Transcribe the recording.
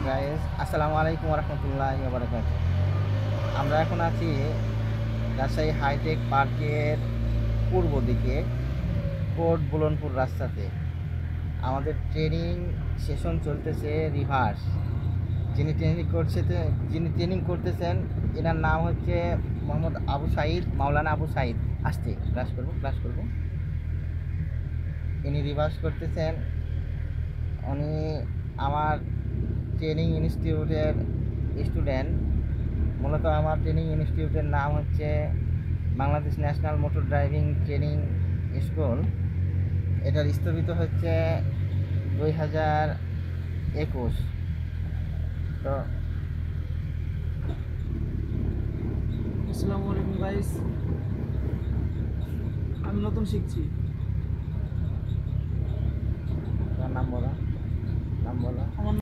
Guys, আসসালামু আলাইকুম রহমতুল্লাহি ওয়া বারাকাতুহু। আমরা এখন আছি রাজশাহী হাইটেক পার্কের পূর্ব দিকে কোট বুলনপুর রাস্তাতে। আমাদের ট্রেনিং সেশন চলতেছে রিভার্স। যিনি ট্রেনিং করতেছেন এনার নাম হচ্ছে মোহাম্মদ আবু সাইদ, মাওলানা আবু সাইদ। আসতে ক্লাস করব। ইনি রিভার্স করতেছেন। উনি আমার ট্রেনিং ইনস্টিটিউটের স্টুডেন্ট। মূলত আমার ট্রেনিং ইনস্টিটিউটের নাম হচ্ছে Bangladesh national motor driving training school. এটার স্থগিত হচ্ছে 2021। তো আসসালামু আলাইকুম গাইস, আমি নতুন শিখছি। নাম বলো। আমার